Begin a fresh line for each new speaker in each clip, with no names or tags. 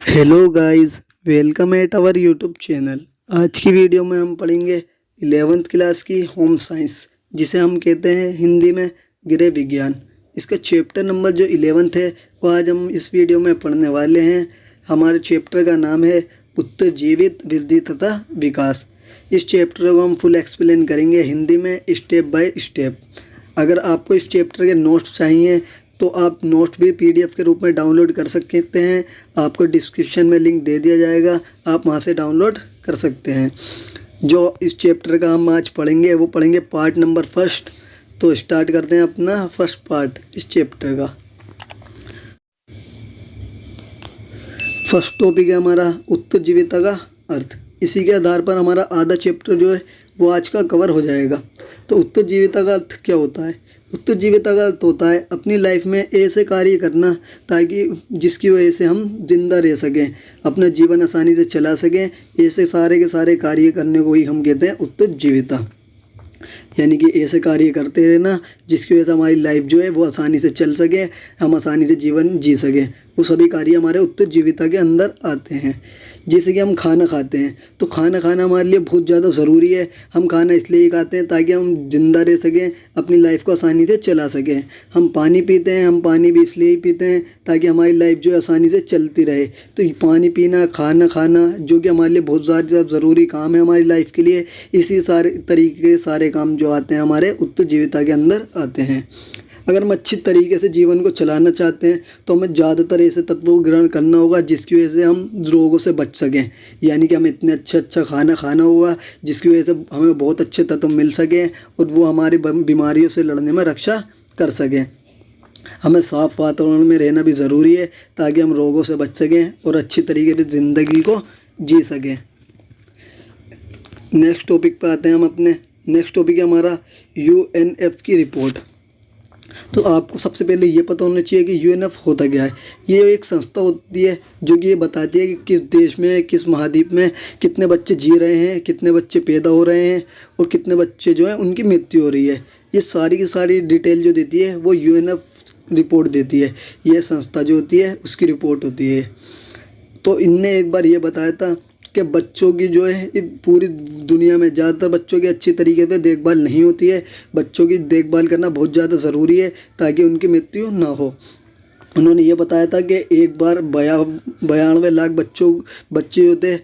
Hello guys, welcome at our YouTube channel. आज की video में हम पढ़ेंगे 11th क्लास की होम साइंस, जिसे हम कहते हैं हिंदी में गृह विज्ञान। इसका चैप्टर नंबर जो 11th है वो आज हम इस वीडियो में पढ़ने वाले हैं। हमारे चैप्टर का नाम है उत्तरजीवित वृद्धि तथा विकास। इस चैप्टर को हम फुल एक्सप्लेन करेंगे हिंदी में स्टेप बाय स्टेप। अगर आपको इस चैप्टर के नोट्स चाहिए तो आप नोट्स भी पीडीएफ के रूप में डाउनलोड कर सकते हैं। आपको डिस्क्रिप्शन में लिंक दे दिया जाएगा, आप वहां से डाउनलोड कर सकते हैं। जो इस चैप्टर का हम आज पढ़ेंगे वो पढ़ेंगे पार्ट नंबर फर्स्ट। तो स्टार्ट करते हैं अपना फर्स्ट पार्ट इस चैप्टर का। फर्स्ट टॉपिक है हमारा उत्तरजीविता का अर्थ। इसी के आधार पर हमारा आधा चैप्टर जो है वो आज का कवर हो जाएगा। तो उत्तरजीविता का अर्थ क्या होता है? उत्तरजीविता का अर्थ होता है अपनी लाइफ में ऐसे कार्य करना ताकि जिसकी वजह से हम जिंदा रह सकें, अपना जीवन आसानी से चला सकें। ऐसे सारे के सारे कार्य करने को ही हम कहते हैं उत्तरजीविता। यानी कि ऐसे कार्य करते रहना जिसकी वजह से हमारी लाइफ जो है वो आसानी से चल सके, हम आसानी से जीवन जी सकें। वो सभी कार्य हमारे उत्तरजीविता के अंदर आते हैं। जैसे कि हम खाना खाते हैं तो खाना खाना हमारे लिए बहुत ज़्यादा ज़रूरी है। हम खाना इसलिए खाते हैं ताकि हम जिंदा रह सकें, अपनी लाइफ को आसानी से चला सकें। हम पानी पीते हैं, हम पानी भी इसलिए ही पीते हैं ताकि हमारी लाइफ जो है आसानी से चलती रहे। तो पानी पीना, खाना खाना जो कि हमारे लिए बहुत ज़्यादा ज़रूरी काम है हमारी लाइफ के लिए, इसी सारे तरीके के सारे काम जो आते हैं हमारे उत्तरजीविता के अंदर आते हैं। अगर हम अच्छी तरीके से जीवन को चलाना चाहते हैं तो हमें ज़्यादातर ऐसे तत्वों को ग्रहण करना होगा जिसकी वजह से हम रोगों से बच सकें। यानी कि हमें इतने अच्छा खाना खाना होगा जिसकी वजह से हमें बहुत अच्छे तत्व मिल सकें और वो हमारी बीमारियों से लड़ने में रक्षा कर सकें। हमें साफ़ वातावरण में रहना भी ज़रूरी है ताकि हम रोगों से बच सकें और अच्छी तरीके से ज़िंदगी को जी सकें। नेक्स्ट टॉपिक पर आते हैं हम अपने। नेक्स्ट टॉपिक है हमारा UNF की रिपोर्ट। तो आपको सबसे पहले ये पता होना चाहिए कि UNF होता क्या है। ये एक संस्था होती है जो कि ये बताती है कि किस देश में, किस महाद्वीप में कितने बच्चे जी रहे हैं, कितने बच्चे पैदा हो रहे हैं और कितने बच्चे जो हैं उनकी मृत्यु हो रही है। ये सारी की सारी डिटेल जो देती है वो UNF रिपोर्ट देती है। ये संस्था जो होती है उसकी रिपोर्ट होती है। तो इनने एक बार ये बताया था कि बच्चों की जो है पूरी दुनिया में ज़्यादातर बच्चों की अच्छी तरीके से देखभाल नहीं होती है। बच्चों की देखभाल करना बहुत ज़्यादा ज़रूरी है ताकि उनकी मृत्यु ना हो। उन्होंने ये बताया था कि एक बार 92 लाख बच्चे होते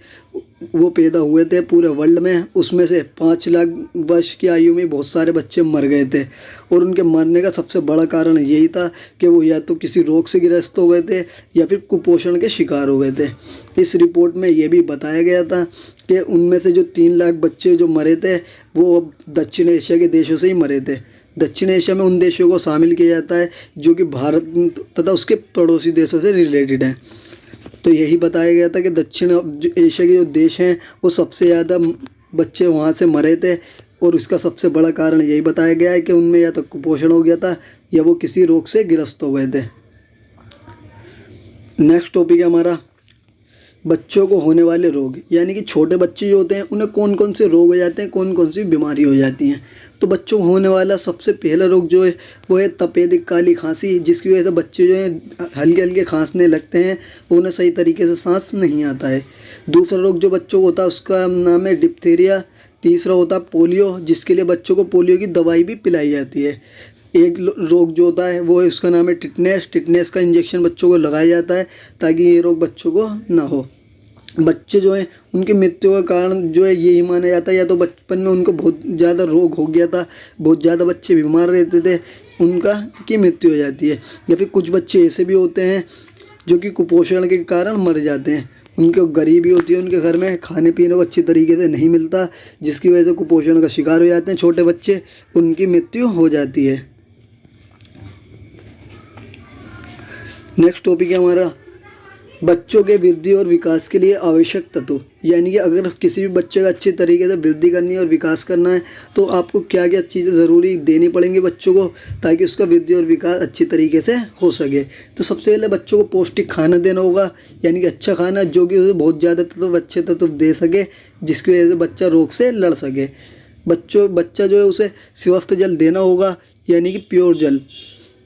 वो पैदा हुए थे पूरे वर्ल्ड में। उसमें से 5 लाख वर्ष की आयु में बहुत सारे बच्चे मर गए थे और उनके मरने का सबसे बड़ा कारण यही था कि वो या तो किसी रोग से ग्रस्त हो गए थे या फिर कुपोषण के शिकार हो गए थे। इस रिपोर्ट में ये भी बताया गया था कि उनमें से जो 3 लाख बच्चे जो मरे थे वो दक्षिण एशिया के देशों से ही मरे थे। दक्षिण एशिया में उन देशों को शामिल किया जाता है जो कि भारत तथा उसके पड़ोसी देशों से रिलेटेड हैं। तो यही बताया गया था कि दक्षिण एशिया के जो देश हैं वो सबसे ज़्यादा बच्चे वहाँ से मरे थे और उसका सबसे बड़ा कारण यही बताया गया है कि उनमें या तो कुपोषण हो गया था या वो किसी रोग से ग्रस्त हो गए थे। नेक्स्ट टॉपिक है हमारा बच्चों को होने वाले रोग। यानी कि छोटे बच्चे जो होते हैं उन्हें कौन कौन से रोग हो जाते हैं, कौन कौन सी बीमारी हो जाती हैं। तो बच्चों को होने वाला सबसे पहला रोग जो है वो है तपेदिक काली खांसी, जिसकी वजह से बच्चे जो हैं हल्के हल्के खांसने लगते हैं, उन्हें सही तरीके से सांस नहीं आता है। दूसरा रोग जो बच्चों को होता है उसका नाम है डिप्थीरिया। तीसरा होता है पोलियो, जिसके लिए बच्चों को पोलियो की दवाई भी पिलाई जाती है। एक रोग जो होता है वो है उसका नाम है टिटनेस। टिटनेस का इंजेक्शन बच्चों को लगाया जाता है ताकि ये रोग बच्चों को ना हो। बच्चे जो हैं उनकी मृत्यु का कारण जो है यही माना जाता है या तो बचपन में उनको बहुत ज़्यादा रोग हो गया था, बहुत ज़्यादा बच्चे बीमार रहते थे, उनका की मृत्यु हो जाती है। या फिर कुछ बच्चे ऐसे भी होते हैं जो कि कुपोषण के कारण मर जाते हैं। उनको गरीबी होती है, उनके घर में खाने पीने को अच्छी तरीके से नहीं मिलता, जिसकी वजह से कुपोषण का शिकार हो जाते हैं छोटे बच्चे, उनकी मृत्यु हो जाती है। नेक्स्ट टॉपिक है हमारा बच्चों के वृद्धि और विकास के लिए आवश्यक तत्व। यानी कि अगर किसी भी बच्चे का अच्छी तरीके से वृद्धि करनी है और विकास करना है तो आपको क्या क्या चीज़ें ज़रूरी देनी पड़ेंगी बच्चों को ताकि उसका वृद्धि और विकास अच्छी तरीके से हो सके। तो सबसे पहले बच्चों को पौष्टिक खाना देना होगा, यानी कि अच्छा खाना जो कि उसे बहुत ज़्यादा तत्व अच्छे तत्व दे सके, जिसकी वजह से बच्चा रोग से लड़ सके। बच्चा जो है उसे स्वस्थ जल देना होगा, यानी कि प्योर जल,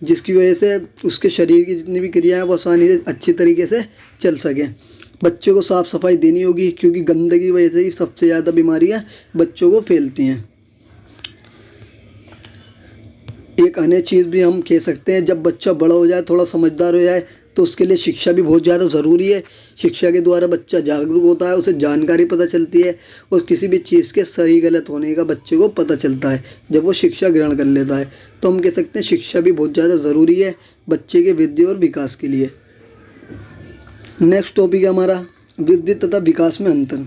जिसकी वजह से उसके शरीर की जितनी भी क्रियाएं वो आसानी से अच्छी तरीके से चल सकें। बच्चों को साफ़ सफाई देनी होगी, क्योंकि गंदगी की वजह से ही सबसे ज़्यादा बीमारियां बच्चों को फैलती हैं। एक अन्य चीज़ भी हम कह सकते हैं, जब बच्चा बड़ा हो जाए, थोड़ा समझदार हो जाए, तो उसके लिए शिक्षा भी बहुत ज़्यादा ज़रूरी है। शिक्षा के द्वारा बच्चा जागरूक होता है, उसे जानकारी पता चलती है और किसी भी चीज़ के सही गलत होने का बच्चे को पता चलता है जब वो शिक्षा ग्रहण कर लेता है। तो हम कह सकते हैं शिक्षा भी बहुत ज़्यादा ज़रूरी है बच्चे के वृद्धि और विकास के लिए। नेक्स्ट टॉपिक है हमारा वृद्धि तथा विकास में अंतर।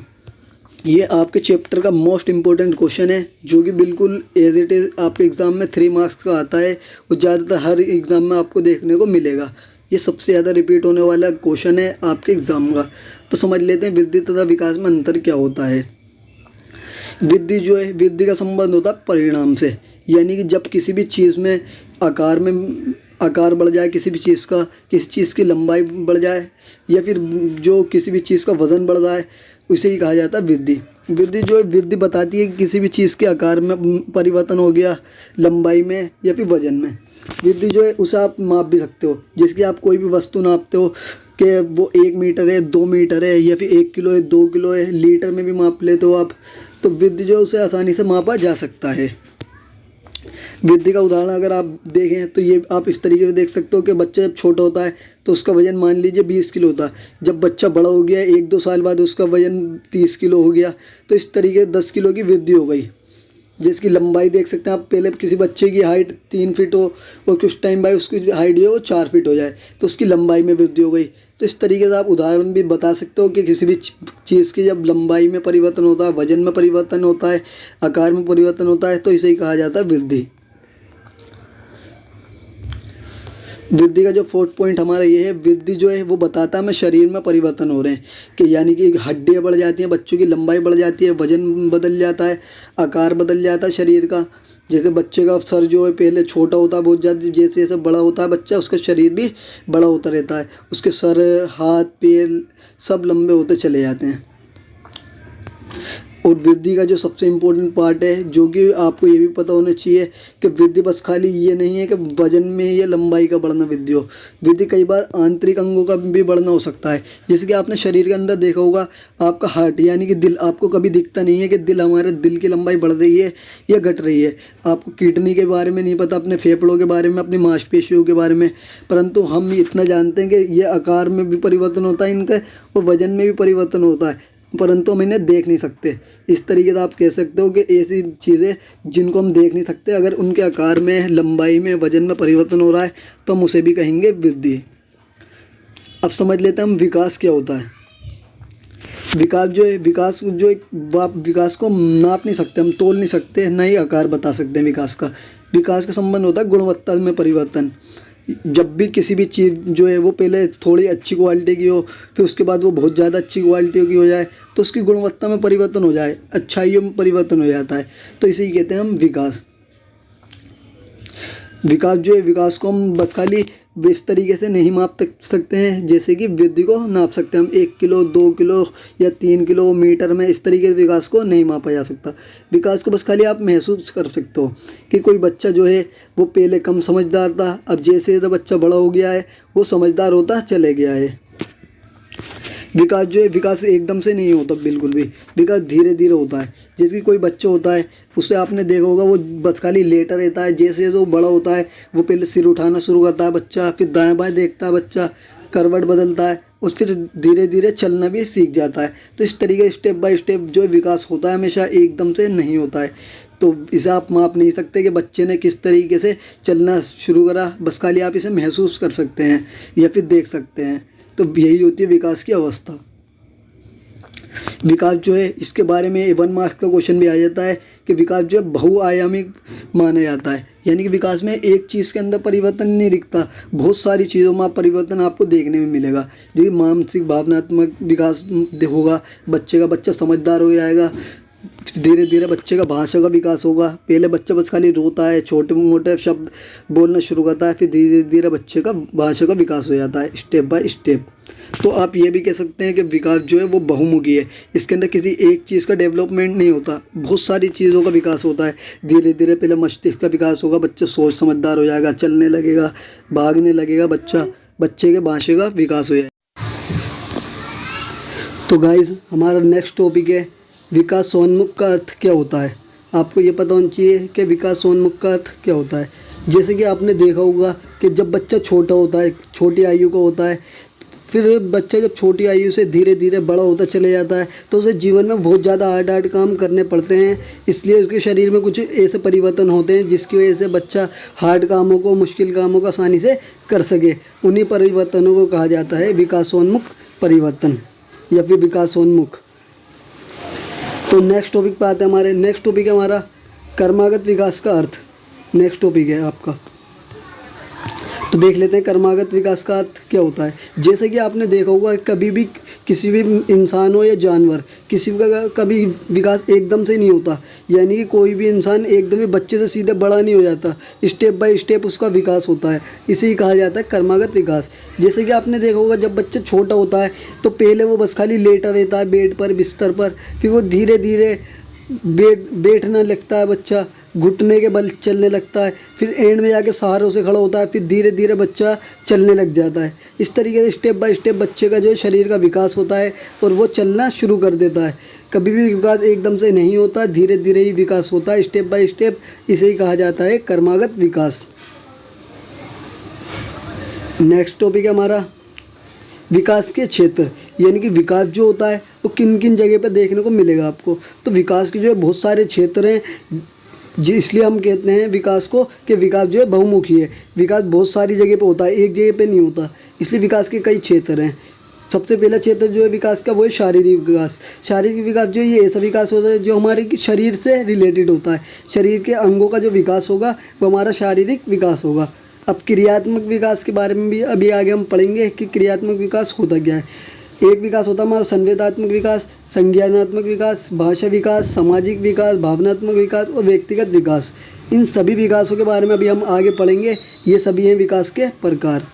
ये आपके चैप्टर का मोस्ट इम्पोर्टेंट क्वेश्चन है, जो कि बिल्कुल एज इट इज़ आपके एग्ज़ाम में 3 मार्क्स का आता है और ज़्यादातर हर एग्ज़ाम में आपको देखने को मिलेगा। ये सबसे ज़्यादा रिपीट होने वाला क्वेश्चन है आपके एग्ज़ाम का। तो समझ लेते हैं वृद्धि तथा विकास में अंतर क्या होता है। वृद्धि जो है, वृद्धि का संबंध होता है परिणाम से, यानी कि जब किसी भी चीज़ में आकार बढ़ जाए, किसी भी चीज़ का, किसी चीज़ की लंबाई बढ़ जाए, या फिर जो किसी भी चीज़ का वज़न बढ़ जाए, उसे ही कहा जाता है वृद्धि। वृद्धि जो है, वृद्धि बताती है कि किसी भी चीज़ के आकार में परिवर्तन हो गया, लंबाई में या फिर वजन में। वृद्धि जो है उसे आप माप भी सकते हो, जिसकी आप कोई भी वस्तु नापते हो कि वो 1 मीटर है, 2 मीटर है, या फिर 1 किलो है, 2 किलो है, लीटर में भी माप लेते हो आप। तो वृद्धि जो है उसे आसानी से मापा जा सकता है। वृद्धि का उदाहरण अगर आप देखें तो ये आप इस तरीके से देख सकते हो कि बच्चा जब छोटा होता है तो उसका वजन मान लीजिए 20 किलो होता है। जब बच्चा बड़ा हो गया, 1-2 साल बाद उसका वजन 30 किलो हो गया, तो इस तरीके से 10 किलो की वृद्धि हो गई। जिसकी लंबाई देख सकते हैं आप, पहले किसी बच्चे की हाइट 3 फीट हो और कुछ टाइम बाद उसकी हाइट जो है वो 4 फीट हो जाए, तो उसकी लंबाई में वृद्धि हो गई। तो इस तरीके से आप उदाहरण भी बता सकते हो कि किसी भी चीज़ की जब लंबाई में परिवर्तन होता है, वजन में परिवर्तन होता है, आकार में परिवर्तन होता है, तो इसे ही कहा जाता है वृद्धि। वृद्धि का जो 4th पॉइंट हमारा ये है, वृद्धि जो है वो बताता है हमें शरीर में परिवर्तन हो रहे हैं, कि यानी कि हड्डियाँ बढ़ जाती हैं, बच्चों की लंबाई बढ़ जाती है, वजन बदल जाता है, आकार बदल जाता है शरीर का। जैसे बच्चे का सर जो है पहले छोटा होता है बहुत ज़्यादा, जैसे जैसे बड़ा होता है बच्चा, उसका शरीर भी बड़ा होता रहता है, उसके सर, हाथ, पैर सब लंबे होते चले जाते हैं। और वृद्धि का जो सबसे इम्पोर्टेंट पार्ट है, जो कि आपको ये भी पता होना चाहिए कि वृद्धि बस खाली ये नहीं है कि वजन में या लंबाई का बढ़ना वृद्धि हो। वृद्धि कई बार आंतरिक अंगों का भी बढ़ना हो सकता है। जैसे कि आपने शरीर के अंदर देखा होगा, आपका हार्ट यानी कि दिल, आपको कभी दिखता नहीं है कि हमारे दिल की लंबाई बढ़ रही है या घट रही है। आपको किडनी के बारे में नहीं पता, अपने फेफड़ों के बारे में, अपनी मांसपेशियों के बारे में, परंतु हम इतना जानते हैं कि ये आकार में भी परिवर्तन होता है इनका और वजन में भी परिवर्तन होता है, परंतु हम इन्हें देख नहीं सकते। इस तरीके से आप कह सकते हो कि ऐसी चीज़ें जिनको हम देख नहीं सकते, अगर उनके आकार में, लंबाई में, वजन में परिवर्तन हो रहा है तो हम उसे भी कहेंगे वृद्धि। अब समझ लेते हैं हम विकास क्या होता है। विकास जो है, विकास को नाप नहीं सकते, हम तोल नहीं सकते, ना ही आकार बता सकते हैं विकास का। विकास का संबंध होता है गुणवत्ता में परिवर्तन। जब भी किसी भी चीज़ जो है वो पहले थोड़ी अच्छी क्वालिटी की हो, फिर उसके बाद वो बहुत ज़्यादा अच्छी क्वालिटी की हो जाए, तो उसकी गुणवत्ता में परिवर्तन हो जाए, अच्छाइयों में परिवर्तन हो जाता है, तो इसे ही कहते हैं हम विकास। विकास जो है, विकास को हम बस खाली इस तरीके से नहीं माप सकते हैं जैसे कि वृद्धि को नाप सकते हैं हम 1 किलो, 2 किलो या 3 किलो मीटर में। इस तरीके से विकास को नहीं मापा जा सकता। विकास को बस खाली आप महसूस कर सकते हो कि कोई बच्चा जो है वो पहले कम समझदार था, अब जैसे जैसे बच्चा बड़ा हो गया है वो समझदार होता चले गया है। विकास जो है, विकास एकदम से नहीं होता बिल्कुल भी, विकास धीरे धीरे होता है। जैसे कि कोई बच्चा होता है, उससे आपने देखा होगा वो बस खाली लेटा रहता है, जैसे जैसे वो बड़ा होता है वो पहले सिर उठाना शुरू करता है बच्चा, फिर दाएं बाएं देखता है बच्चा, करवट बदलता है और फिर धीरे धीरे चलना भी सीख जाता है। तो इस तरीके स्टेप बाय स्टेप जो विकास होता है, हमेशा एकदम से नहीं होता है। तो इसे आप माप नहीं सकते कि बच्चे ने किस तरीके से चलना शुरू करा, बस खाली आप इसे महसूस कर सकते हैं या फिर देख सकते हैं। तो यही होती है विकास की अवस्था। विकास जो है, इसके बारे में 1 मार्क्स का क्वेश्चन भी आ जाता है कि विकास जो है बहुआयामिक माना जाता है, यानी कि विकास में एक चीज़ के अंदर परिवर्तन नहीं दिखता, बहुत सारी चीज़ों में परिवर्तन आपको देखने में मिलेगा। जैसे मानसिक भावनात्मक विकास होगा बच्चे का, बच्चा समझदार हो जाएगा, धीरे धीरे बच्चे का भाषा का विकास होगा। पहले बच्चा बस खाली रोता है, छोटे मोटे शब्द बोलना शुरू करता है, फिर धीरे धीरे बच्चे का भाषा का विकास हो जाता है स्टेप बाय स्टेप। तो आप ये भी कह सकते हैं कि विकास जो है वो बहुमुखी है। इसके अंदर किसी एक चीज़ का डेवलपमेंट नहीं होता, बहुत सारी चीज़ों का विकास होता है। धीरे धीरे पहले मस्तिष्क का विकास होगा, बच्चा सोच समझदार हो जाएगा, चलने लगेगा, भागने लगेगा, बच्चे के भाषा का विकास हो जाएगा। तो गाइज़ हमारा नेक्स्ट टॉपिक है विकासोन्मुख का अर्थ क्या होता है। आपको ये पता होना चाहिए कि विकासोन्मुख का अर्थ क्या होता है। जैसे कि आपने देखा होगा कि जब बच्चा छोटा होता है, छोटी आयु का होता है, फिर बच्चा जब छोटी आयु से धीरे धीरे बड़ा होता चले जाता है तो उसे जीवन में बहुत ज़्यादा हार्ड काम करने पड़ते हैं। इसलिए उसके शरीर में कुछ ऐसे परिवर्तन होते हैं जिसकी वजह से बच्चा हार्ड कामों को, मुश्किल कामों को आसानी से कर सके। उन्हीं परिवर्तनों को कहा जाता है विकासोन्मुख परिवर्तन या फिर विकासोन्मुख। तो नेक्स्ट टॉपिक पे आते हैं। हमारे नेक्स्ट टॉपिक है हमारा कर्मागत विकास का अर्थ। नेक्स्ट टॉपिक है आपका, तो देख लेते हैं कर्मागत विकास का अर्थ क्या होता है। जैसे कि आपने देखा होगा कभी भी किसी भी इंसान हो या जानवर, किसी का कभी विकास एकदम से नहीं होता। यानी कि कोई भी इंसान एकदम ही बच्चे से सीधे बड़ा नहीं हो जाता, स्टेप बाय स्टेप उसका विकास होता है। इसे ही कहा जाता है कर्मागत विकास। जैसे कि आपने देखा होगा जब बच्चा छोटा होता है तो पहले वो बस खाली लेटा रहता है बेड पर, बिस्तर पर, फिर वो धीरे धीरे बैठने लगता है, बच्चा घुटने के बल चलने लगता है, फिर एंड में जाके सहारों से खड़ा होता है, फिर धीरे धीरे बच्चा चलने लग जाता है। इस तरीके से स्टेप बाय स्टेप बच्चे का जो है शरीर का विकास होता है और वो चलना शुरू कर देता है। कभी भी विकास एकदम से नहीं होता, धीरे धीरे ही विकास होता है, स्टेप बाय स्टेप। इसे ही कहा जाता है कर्मागत विकास। नेक्स्ट टॉपिक है हमारा विकास के क्षेत्र। यानी कि विकास जो होता है वो किन किन जगह पर देखने को मिलेगा आपको। तो विकास के जो है बहुत सारे क्षेत्र हैं, जी इसलिए हम कहते हैं विकास को कि विकास जो है बहुमुखी है। विकास बहुत सारी जगह पे होता है, एक जगह पे नहीं होता, इसलिए विकास के कई क्षेत्र हैं। सबसे पहला क्षेत्र जो है विकास का वो है शारीरिक विकास। शारीरिक विकास जो है ये ऐसा विकास होता है जो हमारे शरीर से रिलेटेड होता है। शरीर के अंगों का जो विकास होगा वो हमारा शारीरिक विकास होगा। अब क्रियात्मक विकास के बारे में भी अभी आगे हम पढ़ेंगे कि क्रियात्मक विकास होता क्या है। एक विकास होता है हमारा संवेदनात्मक विकास, संज्ञानात्मक विकास, भाषा विकास, सामाजिक विकास, भावनात्मक विकास और व्यक्तिगत विकास। इन सभी विकासों के बारे में अभी हम आगे पढ़ेंगे। ये सभी हैं विकास के प्रकार।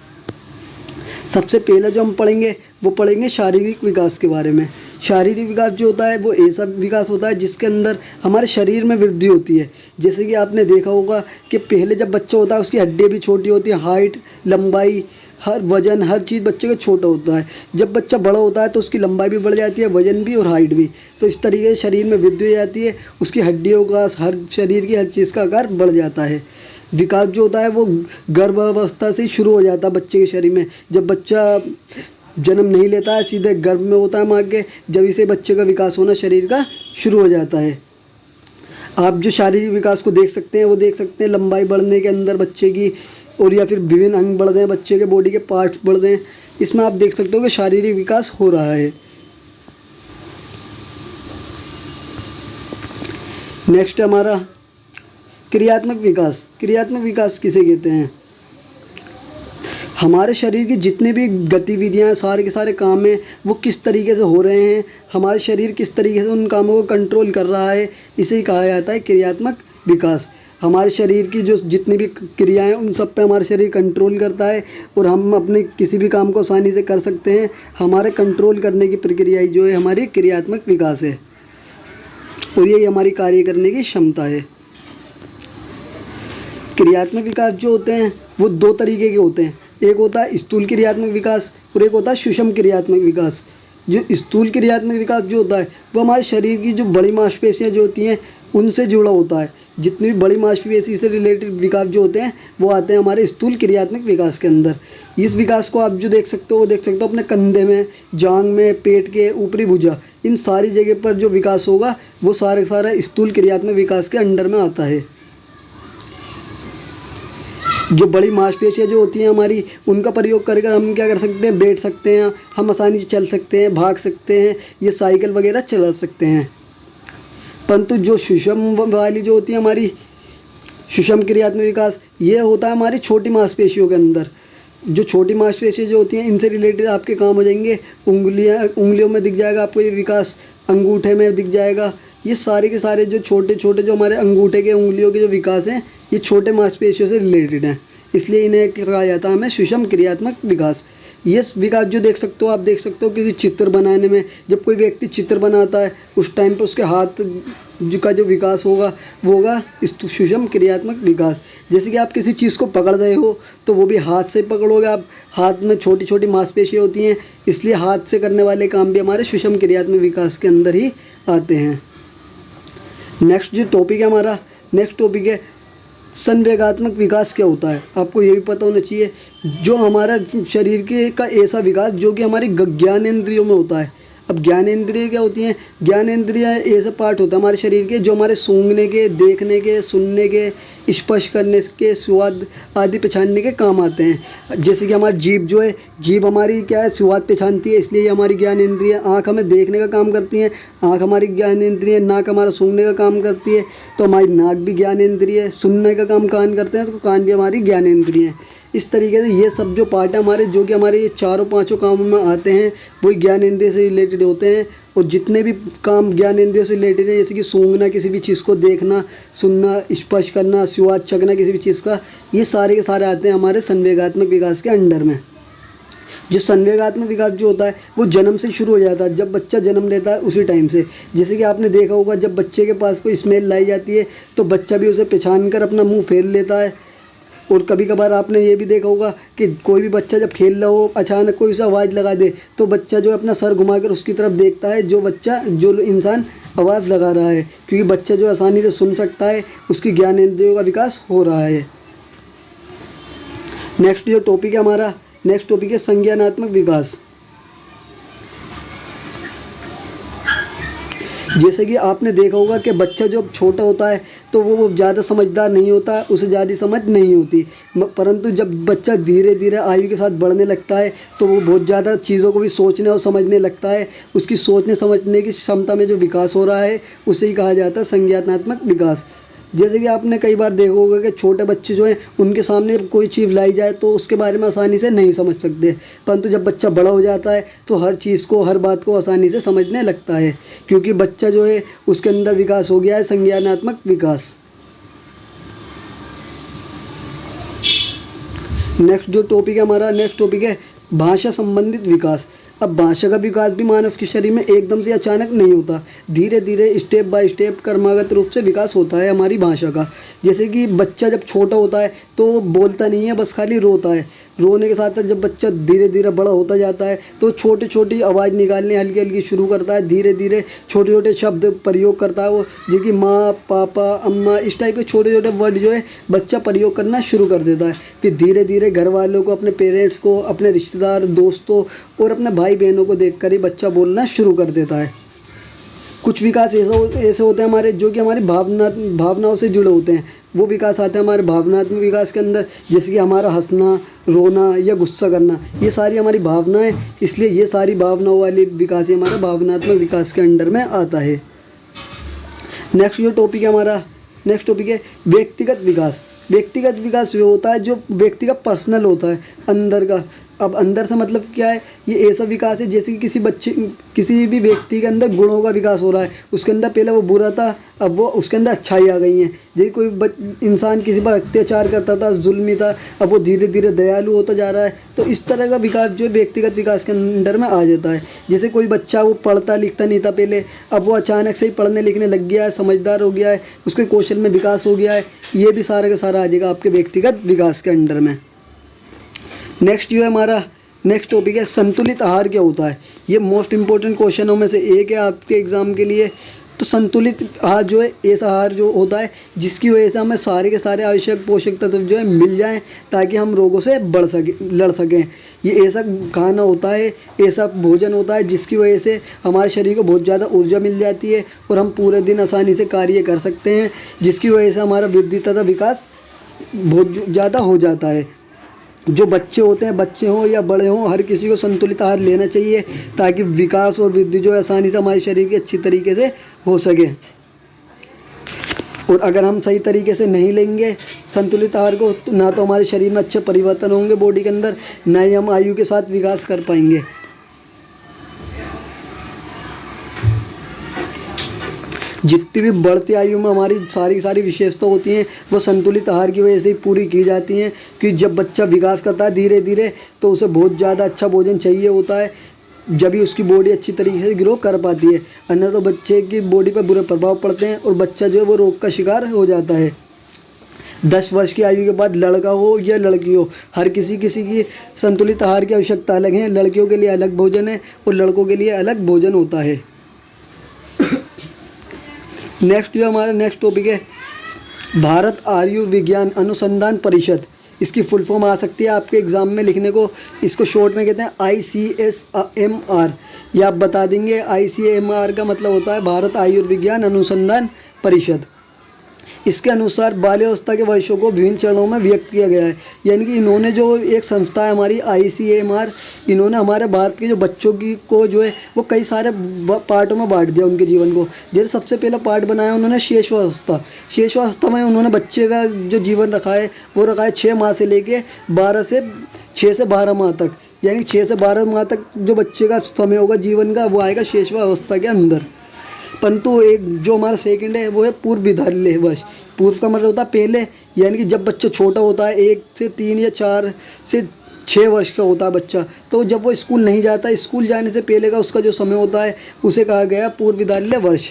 सबसे पहले जो हम पढ़ेंगे वो पढ़ेंगे शारीरिक विकास के बारे में। शारीरिक विकास जो होता है वो ऐसा विकास होता है जिसके अंदर हमारे शरीर में वृद्धि होती है। जैसे कि आपने देखा होगा कि पहले जब बच्चा होता है उसकी हड्डियाँ भी छोटी होती हैं, हाइट, लंबाई, हर वजन, हर चीज़ बच्चे का छोटा होता है। जब बच्चा बड़ा होता है तो उसकी लंबाई भी बढ़ जाती है, वजन भी और हाइट भी। तो इस तरीके से शरीर में वृद्धि हो जाती है, उसकी हड्डियों का, हर शरीर की हर चीज़ का आकार बढ़ जाता है। विकास जो होता है वो गर्भावस्था से ही शुरू हो जाता है बच्चे के शरीर में। जब बच्चा जन्म नहीं लेता है, सीधे गर्भ में होता है माँ के, जब इसे बच्चे का विकास होना शरीर का शुरू हो जाता है। आप जो शारीरिक विकास को देख सकते हैं वो देख सकते हैं लंबाई बढ़ने के अंदर बच्चे की, और या फिर विभिन्न अंग बढ़ रहे हैं, बच्चे के बॉडी के पार्ट्स बढ़ रहे हैं। इसमें आप देख सकते हो कि शारीरिक विकास हो रहा है। नेक्स्ट हमारा क्रियात्मक विकास। क्रियात्मक विकास किसे कहते हैं? हमारे शरीर की जितनी भी गतिविधियां, सारे के सारे काम हैं वो किस तरीके से हो रहे हैं, हमारे शरीर किस तरीके से उन कामों को कंट्रोल कर रहा है, इसे ही कहा जाता है क्रियात्मक विकास। हमारे शरीर की जो जितनी भी क्रियाएं उन सब पे हमारा शरीर कंट्रोल करता है और हम अपने किसी भी काम को आसानी से कर सकते हैं। हमारे कंट्रोल करने की प्रक्रिया जो है हमारी क्रियात्मक विकास है और यही हमारी कार्य करने की क्षमता है। क्रियात्मक विकास जो होते हैं वो दो तरीके के होते हैं। एक होता है स्थूल क्रियात्मक विकास और एक होता है सूक्ष्म क्रियात्मक विकास। जो स्थूल क्रियात्मक विकास जो होता है वो हमारे शरीर की जो बड़ी मांसपेशियां जो होती हैं उनसे जुड़ा होता है। जितनी भी बड़ी मांसपेशी से रिलेटेड विकास जो होते हैं वो आते हैं हमारे स्थूल क्रियात्मक विकास के अंदर। इस विकास को आप जो देख सकते हो वो देख सकते हो अपने कंधे में, जांघ में, पेट के ऊपरी भुजा, इन सारी जगह पर जो विकास होगा वो सारा स्थूल क्रियात्मक विकास के अंडर में आता है। जो बड़ी मांसपेशियाँ जो होती हैं हमारी, उनका प्रयोग करके हम क्या कर सकते हैं, बैठ सकते हैं, हम आसानी से चल सकते हैं, भाग सकते हैं, ये साइकिल वगैरह चला सकते हैं। परंतु जो सूक्ष्म वाली जो होती है हमारी सूक्ष्म क्रियात्मक विकास, ये होता है हमारी छोटी मांसपेशियों के अंदर। जो छोटी मांसपेशियाँ जो होती हैं इनसे रिलेटेड आपके काम हो जाएंगे। उंगलियों में दिख जाएगा आपको ये विकास, अंगूठे में दिख जाएगा, ये सारे के सारे जो छोटे छोटे जो हमारे अंगूठे के उंगलियों के जो विकास हैं ये छोटे मांसपेशियों से रिलेटेड हैं, इसलिए इन्हें कहा जाता है हमें सूक्ष्म क्रियात्मक विकास। ये विकास जो देख सकते हो, आप देख सकते हो किसी चित्र बनाने में, जब कोई व्यक्ति चित्र बनाता है उस टाइम पे उसके हाथ का जो विकास होगा वो होगा सूक्ष्म क्रियात्मक विकास। जैसे कि आप किसी चीज़ को पकड़ रहे हो तो वो भी हाथ से पकड़ोगे आप, हाथ में छोटी छोटी मांसपेशियाँ होती हैं, इसलिए हाथ से करने वाले काम भी हमारे सूक्ष्म क्रियात्मक विकास के अंदर ही आते हैं। नेक्स्ट जो टॉपिक है हमारा, नेक्स्ट टॉपिक है संवेगात्मक विकास क्या होता है। आपको ये भी पता होना चाहिए, जो हमारा शरीर के का ऐसा विकास जो कि हमारी ज्ञानेंद्रियों में होता है। अब ज्ञानेंद्रिय क्या होती हैं? ज्ञानेंद्रिय ऐसा पार्ट होता है हमारे शरीर के जो हमारे सूंघने के, देखने के, सुनने के, स्पर्श करने के, स्वाद आदि पहचानने के काम आते हैं। जैसे कि हमारी जीभ जो है, जीभ हमारी क्या है, स्वाद पहचानती है, इसलिए ये हमारी ज्ञानेंद्रिय। आँख हमें देखने का काम करती है, आँख हमारी ज्ञानेंद्रिय। नाक हमारा सूंघने का काम करती है, तो हमारी नाक भी ज्ञानेंद्रिय है। सुनने का काम कान करते हैं, तो कान भी हमारी ज्ञानेंद्रिय है। इस तरीके से ये सब जो पार्ट है हमारे, जो कि हमारे ये चारों पांचों कामों में आते हैं, वही ज्ञानेंद्रिय से रिलेटेड होते हैं। और जितने भी काम ज्ञानेंद्रियों से रिलेटेड है, जैसे कि सूंघना, किसी भी चीज़ को देखना, सुनना, स्पर्श करना, स्वाद चखना किसी भी चीज़ का, ये सारे के सारे आते हैं हमारे संवेगात्मक विकास के अंडर में। जो संवेगात्मक विकास जो होता है वो जन्म से शुरू हो जाता है, जब बच्चा जन्म लेता है उसी टाइम से। जैसे कि आपने देखा होगा, जब बच्चे के पास कोई स्मेल लाई जाती है तो बच्चा भी उसे पहचान कर अपना मुँह फेर लेता है। और कभी कभार आपने ये भी देखा होगा कि कोई भी बच्चा जब खेल रहा हो, अचानक कोई उसे आवाज़ लगा दे तो बच्चा जो है अपना सर घुमाकर उसकी तरफ देखता है, जो इंसान आवाज़ लगा रहा है, क्योंकि बच्चा जो आसानी से सुन सकता है, उसकी ज्ञानेंद्रियों का विकास हो रहा है। नेक्स्ट जो टॉपिक है हमारा, नेक्स्ट टॉपिक है संज्ञानात्मक विकास। जैसे कि आपने देखा होगा कि बच्चा जब छोटा होता है तो वो ज़्यादा समझदार नहीं होता, उसे ज़्यादा समझ नहीं होती, परंतु जब बच्चा धीरे धीरे आयु के साथ बढ़ने लगता है तो वो बहुत ज़्यादा चीज़ों को भी सोचने और समझने लगता है। उसकी सोचने समझने की क्षमता में जो विकास हो रहा है उसे ही कहा जाता है संज्ञानात्मक विकास। जैसे कि आपने कई बार देखा होगा कि छोटे बच्चे जो हैं उनके सामने कोई चीज़ लाई जाए तो उसके बारे में आसानी से नहीं समझ सकते, परंतु जब बच्चा बड़ा हो जाता है तो हर चीज़ को, हर बात को आसानी से समझने लगता है, क्योंकि बच्चा जो है उसके अंदर विकास हो गया है संज्ञानात्मक विकास। नेक्स्ट जो टॉपिक है हमारा, नेक्स्ट टॉपिक है भाषा संबंधित विकास। अब भाषा का विकास भी मानव के शरीर में एकदम से अचानक नहीं होता, धीरे धीरे स्टेप बाय स्टेप क्रमागत रूप से विकास होता है हमारी भाषा का। जैसे कि बच्चा जब छोटा होता है तो बोलता नहीं है, बस खाली रोता है। रोने के साथ साथ जब बच्चा धीरे धीरे बड़ा होता जाता है तो छोटी छोटी आवाज़ निकालने हल्की हल्की शुरू करता है, धीरे धीरे छोटे छोटे शब्द प्रयोग करता है वो, जैसे माँ, पापा, अम्मा, इस टाइप के छोटे छोटे वर्ड जो है बच्चा प्रयोग करना शुरू कर देता है। फिर धीरे धीरे घर वालों को, अपने पेरेंट्स को, अपने रिश्तेदार, दोस्तों और अपने भाई बहनों को देखकर ही बच्चा बोलना शुरू कर देता है। कुछ विकास ऐसे होते हैं हमारे जो कि हमारी भावनाओं से जुड़े होते हैं, वो विकास आते हैं हमारे भावनात्मक विकास के अंदर। जैसे कि हमारा हंसना, रोना या गुस्सा करना, ये सारी हमारी भावनाएं, इसलिए ये सारी भावनाओं वाली विकास ही हमारा भावनात्मक विकास के अंडर में आता है। नेक्स्ट जो टॉपिक है हमारा, नेक्स्ट टॉपिक है व्यक्तिगत विकास। व्यक्तिगत विकास वो होता है जो व्यक्ति का पर्सनल होता है, अंदर का। अब अंदर से मतलब क्या है, ये ऐसा विकास है जैसे कि किसी भी व्यक्ति के अंदर गुणों का विकास हो रहा है। उसके अंदर पहले वो बुरा था, अब वो उसके अंदर अच्छाई आ गई है। जैसे कोई इंसान किसी पर अत्याचार करता था, जुल्मी था, अब वो धीरे धीरे दयालु होता जा रहा है। तो इस तरह का विकास जो व्यक्तिगत विकास के अंदर में आ जाता है। जैसे कोई बच्चा वो पढ़ता लिखता नहीं था पहले, अब वो अचानक से ही पढ़ने लिखने लग गया है, समझदार हो गया है, उसके कौशल में विकास हो गया है। ये भी सारा का सारा आ जाएगा आपके व्यक्तिगत विकास के अंडर में। नेक्स्ट जो है हमारा, नेक्स्ट टॉपिक है संतुलित आहार क्या होता है। ये मोस्ट इम्पोर्टेंट क्वेश्चनों में से एक है आपके एग्ज़ाम के लिए। तो संतुलित आहार जो है ऐसा आहार जो होता है जिसकी वजह से हमें सारे के सारे आवश्यक पोषक तत्व जो है मिल जाएं, ताकि हम रोगों से लड़ सकें। ये ऐसा खाना होता है, ऐसा भोजन होता है जिसकी वजह से हमारे शरीर को बहुत ज़्यादा ऊर्जा मिल जाती है और हम पूरे दिन आसानी से कार्य कर सकते हैं, जिसकी वजह से हमारा वृद्धि तथा विकास बहुत ज़्यादा हो जाता है। जो बच्चे होते हैं, बच्चे हों या बड़े हों, हर किसी को संतुलित आहार लेना चाहिए ताकि विकास और वृद्धि जो है आसानी से हमारे शरीर के अच्छी तरीके से हो सके। और अगर हम सही तरीके से नहीं लेंगे संतुलित आहार को, तो ना तो हमारे शरीर में अच्छे परिवर्तन होंगे बॉडी के अंदर, ना ही हम आयु के साथ विकास कर पाएंगे। जितनी भी बढ़ती आयु में हमारी सारी विशेषता होती हैं वो संतुलित आहार की वजह से ही पूरी की जाती हैं। कि जब बच्चा विकास करता है धीरे धीरे तो उसे बहुत ज़्यादा अच्छा भोजन चाहिए होता है, जब भी उसकी बॉडी अच्छी तरीके से ग्रो कर पाती है, अन्यथा तो बच्चे की बॉडी पर बुरे प्रभाव पड़ते हैं और बच्चा जो है वो रोग का शिकार हो जाता है। 10 वर्ष की आयु के बाद लड़का हो या लड़की हो, हर किसी की संतुलित आहार की आवश्यकता अलग है। लड़कियों के लिए अलग भोजन है और लड़कों के लिए अलग भोजन होता है। नेक्स्ट जो हमारा नेक्स्ट टॉपिक है भारत आयुर्विज्ञान अनुसंधान परिषद। इसकी फुल फॉर्म आ सकती है आपके एग्ज़ाम में लिखने को। इसको शॉर्ट में कहते हैं ICSMR। ये आप बता देंगे। ICMR का मतलब होता है भारत आयुर्विज्ञान अनुसंधान परिषद। इसके अनुसार बाल्यावस्था के वर्षों को विभिन्न चरणों में व्यक्त किया गया है। यानी कि इन्होंने जो एक संस्था है हमारी ICMR, इन्होंने हमारे भारत के जो बच्चों की को जो है वो कई सारे पार्टों में बांट दिया उनके जीवन को। जैसे सबसे पहला पार्ट बनाया उन्होंने शेषवावस्था। शेषवावस्था में उन्होंने बच्चे का जो जीवन रखा है वो रखा है 6 माह से लेके 6 से 12 माह तक। यानी 6 से 12 माह तक जो बच्चे का समय होगा जीवन का वो आएगा शेषवावस्था के अंदर। परंतु एक जो हमारा सेकंड है वो है पूर्व विद्यालय वर्ष। पूर्व का मतलब होता है पहले, यानी कि जब बच्चा छोटा होता है 1 से 3 या 4 से 6 वर्ष का होता है बच्चा, तो जब वो स्कूल नहीं जाता, स्कूल जाने से पहले का उसका जो समय होता है उसे कहा गया पूर्व विद्यालय वर्ष।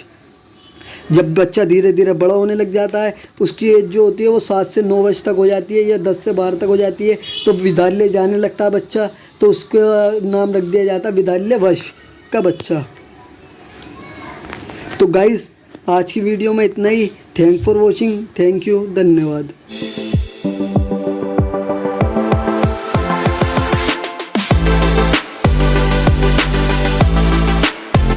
जब बच्चा धीरे धीरे बड़ा होने लग जाता है, उसकी एज जो होती है वो 7 से 9 वर्ष तक हो जाती है या 10 से 12 तक हो जाती है, तो विद्यालय जाने लगता है बच्चा, तो उसका नाम रख दिया जाता है विद्यालय वर्ष का बच्चा। तो गाइज़ आज की वीडियो में इतना ही। Thank for watching. Thank you, धन्यवाद।